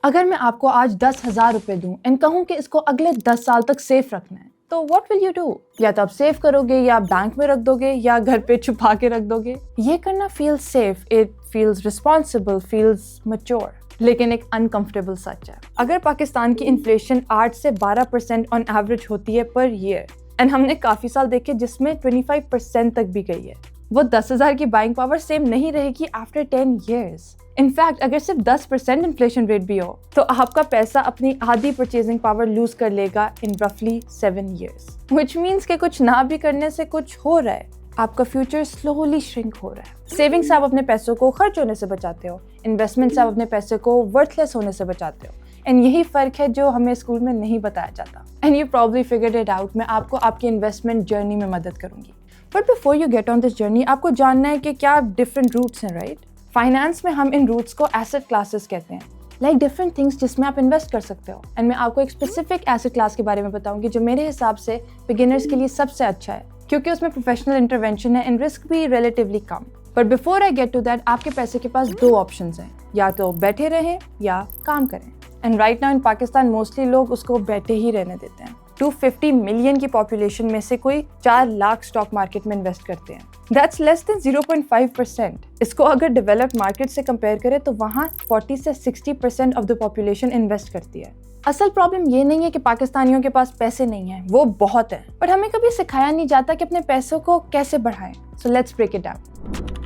اگر میں آپ کو آج 10,000 روپے دوں اینڈ کہوں کہ اس کو اگلے 10 سال تک سیف رکھنا ہے تو واٹ ول یو ڈو؟ یا تو آپ سیف کرو گے یا بینک میں رکھ دو گے یا گھر پہ چھپا کے رکھ دو گے. یہ کرنا feels safe, it feels responsible, feels mature, لیکن ایک انکمفرٹیبل سچ ہے. اگر پاکستان کی انفلیشن 8 سے 12% آن ایوریج ہوتی ہے پر ایئر، اینڈ ہم نے کافی سال دیکھے جس میں 25% تک بھی گئی ہے، وہ 10,000 کی بائنگ پاور سیم نہیں رہے گی آفٹر 10 ایئرس. انفیکٹ اگر صرف 10% انفلیشن ریٹ بھی ہو تو آپ کا پیسہ اپنی آدھی پرچیزنگ پاور لوز کر لے گا ان رفلی 7 ایئرس. وچ مینس کہ کچھ نہ بھی کرنے سے کچھ ہو رہا ہے، آپ کا فیوچر سلولی شرنک ہو رہا ہے. سیونگ سے آپ اپنے پیسوں کو خرچ ہونے سے بچاتے ہو، انویسٹمنٹ سے آپ اپنے پیسے کو ورتھ لیس ہونے سے بچاتے ہو. اینڈ یہی فرق ہے جو ہمیں اسکول میں نہیں بتایا جاتا. And you probably figured it out. میں آپ کو آپ کی انویسٹمنٹ جرنی میں مدد کروں گی. But before you get on this journey آپ کو جاننا ہے کہ کیا ڈفرینٹ روٹس ہیں، رائٹ؟ فائنانس میں ہم ان روٹس کو ایسٹ کلاسز کہتے ہیں، لائک ڈفرینٹ تھنگس جس میں آپ انویسٹ کر سکتے ہو. اینڈ میں آپ کو ایک اسپیسیفک ایسٹ کلاس کے بارے میں بتاؤں گی جو میرے حساب سے بگنرس کے لیے سب سے اچھا ہے، کیونکہ اس میں پروفیشنل انٹروینشن ہے اینڈ رسک بھی ریلیٹیولی کم. But before I get to that, آپ کے پیسے کے پاس 2 آپشنز ہیں، یا تو بیٹھے رہیں یا کام کریں. And right now in Pakistan mostly لوگ اس کو بیٹھے ہی رہنے دیتے ہیں. 250 ملین کی پاپولیشن میں سے کوئی 4 لاکھ اسٹاک مارکیٹ میں انویسٹ کرتے ہیں. دیٹس لیس دین 0.5%. اس کو اگر ڈیولپڈ مارکیٹ سے کمپیئر کرے تو وہاں 40 سے 60% آف دا پاپولیشن انویسٹ کرتی ہے. اصل پرابلم یہ نہیں ہے کہ پاکستانیوں کے پاس پیسے نہیں ہیں، وہ بہت ہیں، بٹ ہمیں کبھی سکھایا نہیں جاتا کہ اپنے پیسوں کو کیسے بڑھائیں. So let's break it down.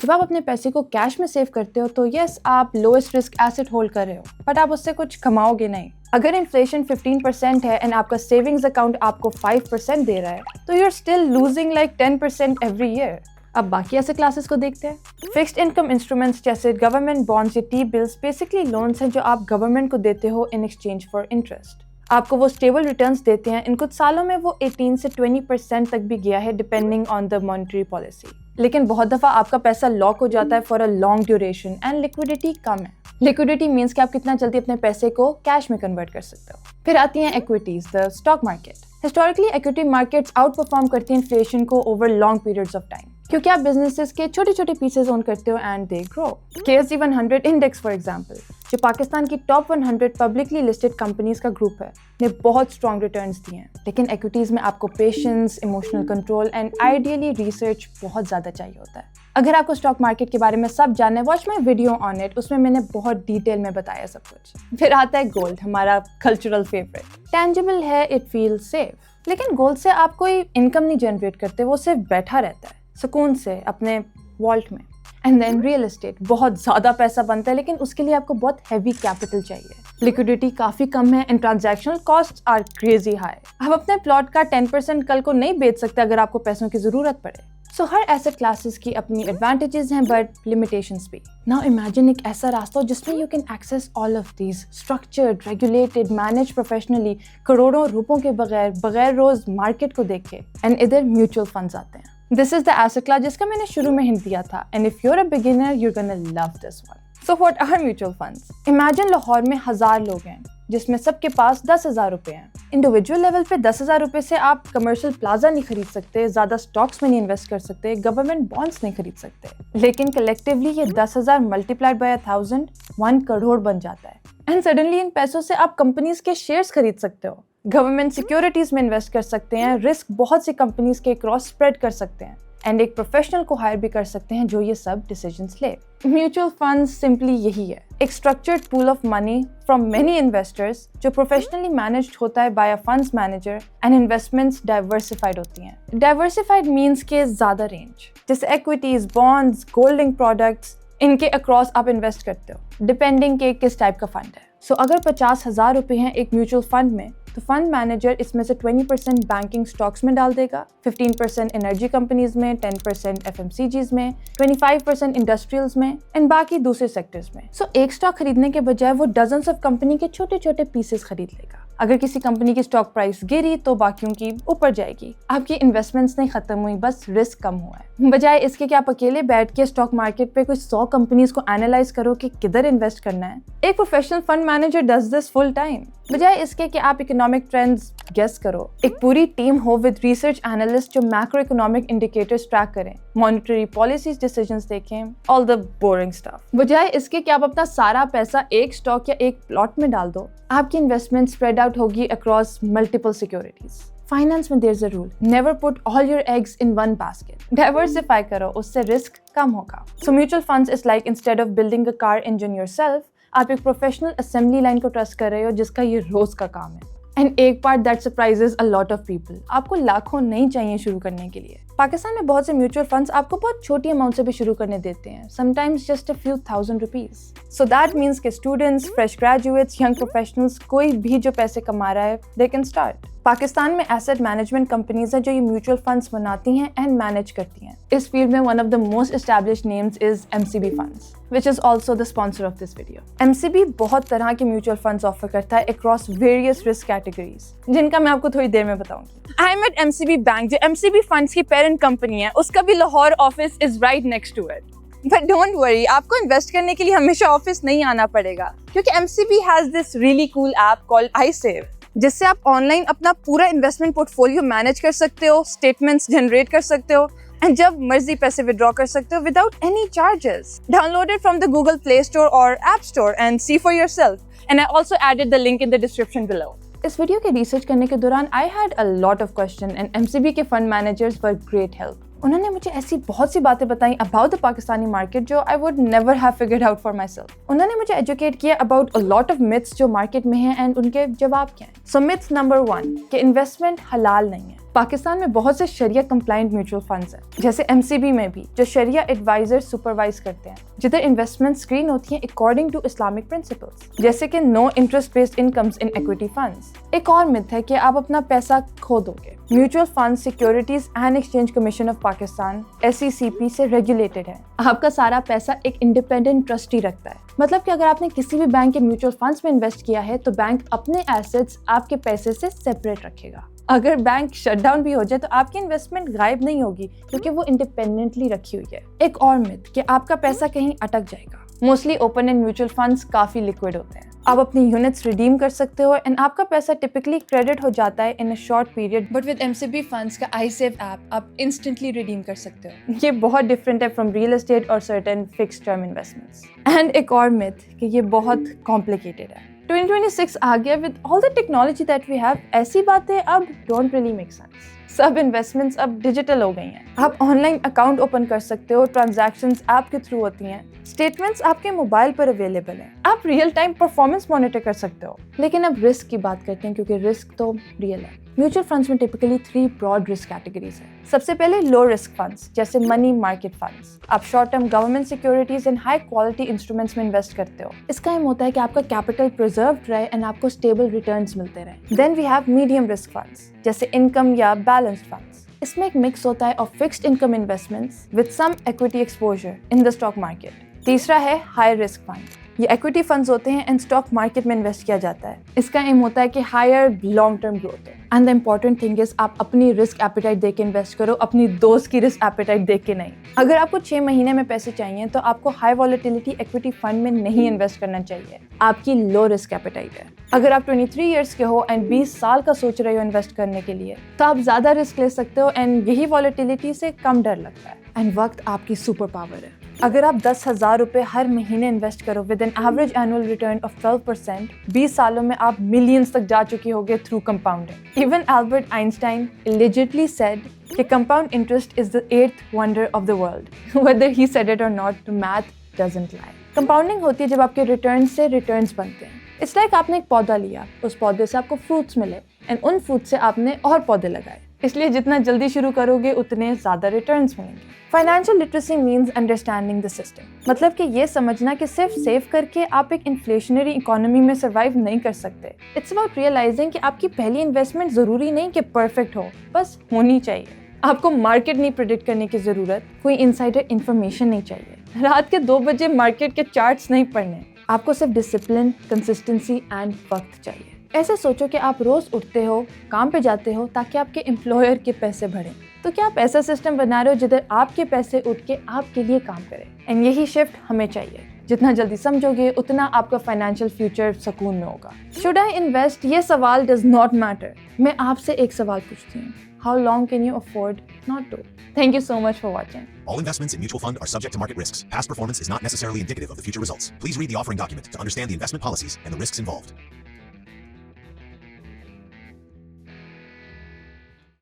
جب آپ اپنے پیسے کو کیش میں سیو کرتے ہو تو یس آپ لوئسٹ رسک ایسٹ ہولڈ کر رہے ہو، بٹ آپ اس سے کچھ کماؤ گے نہیں. اگر انفلیشن 15% ہے اینڈ آپ کا سیونگز اکاؤنٹ آپ کو 5% دے رہا ہے تو you are still losing like 10% every year. اب باقی ایسے کلاسز کو دیکھتے ہیں. فکسڈ انکم انسٹرومنٹس جیسے گورنمنٹ بانڈز یا ٹی بلز بیسکلی لونز ہیں جو آپ گورنمنٹ کو دیتے ہو ان ایکسچینج فار انٹرسٹ. آپ کو وہ اسٹیبل ریٹرنس دیتے ہیں. ان کچھ سالوں میں وہ 18 سے 20% تک بھی گیا ہے depending on the monetary policy. لیکن بہت دفعہ آپ کا پیسہ لاک ہو جاتا ہے for a long duration and liquidity کم ہے. لیکوڈیٹی مینس کہ آپ کتنا جلدی اپنے پیسے کو کیش میں کنورٹ کر سکتے ہو. پھر آتی ہیں equities, the stock market. Historically equity markets outperform کرتی ہیں انفلیشن کو over long periods of time, کیونکہ آپ بزنسز کے چھوٹے چھوٹے پیسز اون کرتے ہو and they grow. KSE 100 index for example, جو پاکستان کی ٹاپ 100 پبلکلی لسٹڈ کمپنیز کا گروپ ہے، نے بہت اسٹرانگ ریٹرنس دیے ہیں. لیکن ایکویٹیز میں آپ کو patience, emotional control and ideally research بہت زیادہ چاہیے ہوتا ہے. اگر آپ کو اسٹاک مارکیٹ کے بارے میں سب جاننا ہے، watch my video on it, اس میں نے بہت ڈیٹیل میں بتایا سب کچھ. پھر آتا ہے گولڈ، ہمارا کلچرل فیوریٹ. ٹینجیبل ہے، اٹ فیل سیف، لیکن گولڈ سے آپ کوئی انکم نہیں جنریٹ کرتے، وہ صرف بیٹھا رہتا ہے سکون سے اپنے والٹ میں. اینڈ دین ریئل اسٹیٹ، بہت زیادہ پیسہ بنتا ہے لیکن اس کے لیے آپ کو بہت ہیوی کیپٹل چاہیے. لیکوڈیٹی کافی کم ہے and transactional cost are crazy high. آپ اپنے پلاٹ کا 10% کل کو نہیں بیچ سکتے اگر آپ کو پیسوں کی ضرورت پڑے. سو ہر ایسٹ کلاسز کی اپنی ایڈوانٹیجز ہیں بٹ لمیٹیشنس بھی. ناؤ امیجن ایک ایسا راستہ ہو جس میں you can access all of these structured, regulated, manage professionally, کروڑوں روپوں کے بغیر روز مارکیٹ کو دیکھے. اینڈ ادھر میوچل فنڈز آتے ہیں. This is the asset class جس کا میں نے شروع میں ہنٹ دیا تھا. And if you're a beginner, you're gonna love this one. So what are mutual funds? Imagine Lahore میں 1000 لوگ ہیں جس میں سب کے پاس 10,000 روپے ہیں. انڈیویجول لیول پہ 10,000 روپے سے آپ کمرشل پلازا نہیں خرید سکتے، زیادہ اسٹاکس میں نہیں انویسٹ کر سکتے، گورنمنٹ بانڈس نہیں خرید سکتے. لیکن کلیکٹیولی یہ 10,000 ملٹیپلائڈ بائی 1000 1 کروڑ بن جاتا ہے. اینڈ سڈنلی ان پیسوں سے آپ کمپنیز کے شیئرز خرید سکتے ہو، گورنمنٹ سیکیورٹیز میں انویسٹ کر سکتے ہیں، رسک بہت سی کمپنیز کے کراس اسپریڈ کر سکتے ہیں، اینڈ ایک پروفیشنل کو ہائر بھی کر سکتے ہیں جو یہ سب ڈیسیجنس لے. میوچل فنڈ سمپلی یہی ہے، ایک structured pool of money from many investors جو پروفیشنلی مینجڈ ہوتا ہے by a funds manager and investments diversified ہوتی ہیں. ڈائیورسفائڈ مینس کے زیادہ رینج، جیسے ایکویٹیز، بانڈز، گولڈنگ پروڈکٹس، ان کے اکراس آپ انویسٹ کرتے ہو ڈپینڈنگ کہ کس ٹائپ کا فنڈ ہے. سو اگر 50,000 روپے ہیں ایک میوچل فنڈ میں تو فنڈ مینیجر اس میں سے 20% بینکنگ اسٹاکس میں ڈال دے گا، 15% انرجی کمپنیز میں، 10% FMCGs میں، 25% انڈسٹریلز میں اینڈ باقی دوسرے سیکٹرز میں. سو ایک اسٹاک خریدنے کے بجائے وہ ڈزنس آف کمپنی کے چھوٹے چھوٹے پیسز خرید لے گا. اگر کسی کمپنی کی اسٹاک پرائس گری تو باقیوں کی اوپر جائے گی. آپ کی انویسٹمنٹس نہیں ختم ہوئی، بس رسک کم ہوا ہے. بجائے اس کے کہ آپ اکیلے بیٹھ کے اسٹاک مارکیٹ پہ کچھ 100 کمپنیز کو اینالائز کرو کہ کدھر انویسٹ کرنا ہے، ایک professional fund manager does this full time. بجائے اس کے کہ آپ اکنامک ٹرینڈز गेस करो, एक पूरी टीम हो विद रिसर्च एनालिस्ट जो मैक्रो इकोनॉमिक इंडिकेटर्स ट्रैक करें, मॉनेटरी पॉलिसीज डिसीजंस देखें, ऑल द बोरिंग स्टफ। बजाय इसके कि आप अपना सारा पैसा एक स्टॉक या एक प्लॉट में डाल दो, आपकी इन्वेस्टमेंट स्प्रेड आउट होगी अक्रॉस मल्टीपल सिक्योरिटीज। फाइनेंस में there is a rule, never put all your eggs in one basket. Diversify करो, उससे रिस्क कम होगा। So mutual funds is like instead of building a car engine yourself, आप एक professional assembly line को trust कर रहे हो जिसका ये रोज का काम है। एंड एक part that surprises a lot of people, आपको लाखों नहीं चाहिए शुरू करने के लिए। पाकिस्तान में बहुत से म्यूचुअल फंड्स आपको बहुत छोटी अमाउंट से भी शुरू करने देते हैं, sometimes just a few thousand rupees. So that means के students, fresh graduates, young professionals, कोई भी जो पैसे कमा रहा है, दे कैन स्टार्ट। पाकिस्तान में एसेट मैनेजमेंट कंपनीज हैं जो ये म्यूचुअल फंड्स बनाती हैं एंड मैनेज करती हैं। इस फील्ड में one of the most established names is MCB funds, which is also the sponsor of this video. MCB बहुत तरह के म्यूचुअल फंड्स ऑफर करता है across various risk categories, जिनका मैं आपको थोड़ी देर में बताऊंगी। I'm at MCB बैंक, जो MCB फंड्स की पेरेंट कंपनी है, उसका भी Lahore office is right next to it. But don't worry, आपको इन्वेस्ट करने के लिए हमेशा ऑफिस नहीं आना पड़ेगा, क्योंकि MCB has this really cool app called iSave, जिससे आप ऑनलाइन अपना पूरा इन्वेस्टमेंट पोर्टफोलियो मैनेज कर सकते हो, स्टेटमेंट्स जनरेट कर सकते हो एंड जब मर्जी पैसे विड्रॉ कर सकते हो without any charges. Download it from the Google Play Store और App Store and see for yourself, and I also added the link in the description below. इस वीडियो के रिसर्च करने के दौरान I had a lot of question and MCB के fund managers were great help. उन्होंने मुझे ऐसी बहुत सी बातें बताई अबाउट द पाकिस्तानी मार्केट जो I would never have figured out for my self. उन्होंने मुझे एजुकेट किया about a lot of myths जो मार्केट में हैं एंड उनके जवाब क्या हैं। सो मिथ नंबर 1 कि इन्वेस्टमेंट हलाल नहीं है। पाकिस्तान में बहुत से शरिया कंप्लाइंट म्यूचुअल फंड्स हैं, जैसे MCB में भी, जो शरिया एडवाइजर सुपरवाइज करते हैं, जिधर इन्वेस्टमेंट स्क्रीन होती है अकॉर्डिंग टू इस्लामिक प्रिंसिपल्स, जैसे कि no interest based incomes in equity funds. एक और मिथ है कि आप अपना पैसा खो दोगे। Mutual fund securities and exchange commission of Pakistan SECP से रेगुलेटेड है। आपका सारा पैसा एक इंडिपेंडेंट ट्रस्टी रखता है, मतलब कि अगर आपने किसी भी बैंक के म्यूचुअल फंड्स में इन्वेस्ट किया है तो बैंक अपने एसेट्स आपके पैसे से सेपरेट रखेगा। अगर बैंक शटडाउन भी हो जाए तो आपकी इन्वेस्टमेंट गायब नहीं होगी, क्योंकि वो इंडिपेंडेंटली रखी हुई है। एक और मिथ कि आपका पैसा कहीं अटक जाएगा। Mostly open and mutual funds काफी लिक्विड होते हैं, आप अपनी यूनिट्स रिडीम कर सकते हो एंड आपका पैसा टिपिकली क्रेडिट हो जाता है in a short period. But with MCB funds का iSave ऐप आप इंस्टेंटली रिडीम कर सकते हो। ये बहुत डिफरेंट है फ्रॉम रियल एस्टेट और certain fixed term investments. And एक और मिथ कि ये बहुत कॉम्प्लिकेटेड है। 2026 आ गया with all the technology that we have, ऐसी बातें अब डोंट रियली मेक सेंस। सब इन्वेस्टमेंट्स अब डिजिटल हो गई हैं। आप ऑनलाइन अकाउंट ओपन कर सकते हो, ट्रांजैक्शंस ऐप के थ्रू होती हैं, स्टेटमेंट्स आपके मोबाइल पर अवेलेबल हैं, आप रियल टाइम परफॉर्मेंस मॉनिटर कर सकते हो। लेकिन अब रिस्क की बात करते हैं, क्योंकि रिस्क तो रियल है। म्यूचुअल फंड्स में टिपिकली 3 ब्रॉड रिस्क कैटेगरीज हैं। सबसे पहले लो रिस्क फंड्स, जैसे मनी मार्केट फंड्स। आप short term government securities and high quality instruments में इन्वेस्ट करते हो। इसका एम होता है कि आपका कैपिटल प्रिजर्व्ड रहे एंड आपको स्टेबल रिटर्न्स मिलते रहे। Then we have medium risk funds, जैसे इनकम या बैलेंस्ड फंड्स। इसमें एक मिक्स होता है of fixed income investments with some equity exposure in the stock market. तीसरा है हाई रिस्क फंड, ये इक्विटी फंड्स होते हैं एंड स्टॉक मार्केट में इन्वेस्ट किया जाता है। इसका एम होता है कि हायर लॉन्ग टर्म ग्रोथ हो। And the important thing is आप अपनी रिस्क एपेटाइट देख के इन्वेस्ट करो, अपनी दोस्त की रिस्क एपेटाइट देख के नहीं। अगर आपको 6 महीने में पैसे चाहिए तो आपको हाई वॉलेटिलिटी इक्विटी फंड में नहीं इन्वेस्ट करना चाहिए, आपकी लो रिस्क एपेटाइट है। अगर आप 23 ईयर्स के हो एंड 20 साल का सोच रहे हो इन्वेस्ट करने के लिए, तो आप ज्यादा रिस्क ले सकते हो एंड यही वॉलेटिलिटी से कम डर लगता है। एंड वक्त आपकी सुपर पावर है। अगर आप 10,000 रुपए हर महीने इन्वेस्ट करो with an average annual return of 12%, 20 सालों में आप मिलियंस तक जा चुके होगे through compounding. Even Albert Einstein allegedly said कि compound interest is the 8th wonder of the world. Whether he said it or not, the math doesn't lie. Compounding होती है जब आपके रिटर्न से रिटर्न्स बनते हैं। इट्स लाइक आपने एक पौधा लिया, उस पौधे से आपको फ्रूट्स मिले एंड उन फ्रूट से आपने और पौधे लगाए, इसलिए जितना जल्दी शुरू करोगे उतने ज्यादा रिटर्न्स मिलेंगे। Financial literacy means understanding the system, मतलब कि ये समझना कि सिर्फ सेव करके आप एक इन्फ्लेशनरी इकोनॉमी में सर्वाइव नहीं कर सकते। इट्स अबाउट रियलाइजिंग कि आपकी पहली इन्वेस्टमेंट जरूरी नहीं कि परफेक्ट हो, बस होनी चाहिए। आपको मार्केट नहीं प्रेडिक्ट करने की जरूरत, कोई इनसाइडर इन्फॉर्मेशन नहीं चाहिए, रात के 2 बजे मार्केट के चार्ट्स नहीं पढ़ने। आपको सिर्फ डिसिप्लिन, कंसिस्टेंसी एंड वक्त चाहिए। ऐसे सोचो कि आप रोज उठते हो, काम पे जाते हो ताकि आपके एम्प्लॉयर के पैसे बढ़ें। तो क्या आप ऐसा सिस्टम बना रहे हो जिधर आपके पैसे उठ के आपके लिए काम करें? एंड यही शिफ्ट हमें चाहिए। जितना जल्दी समझोगे उतना आपका फाइनेंशियल फ्यूचर सुकून में होगा। Should I invest? ये सवाल डज नॉट मैटर। मैं आपसे एक सवाल पूछती हूँ, how long can you afford not to? Thank you so much for watching. All investments in mutual fund are subject to market risks. Past performance is not necessarily indicative of the future results. Please read the offering document to understand the investment policies and the risks involved.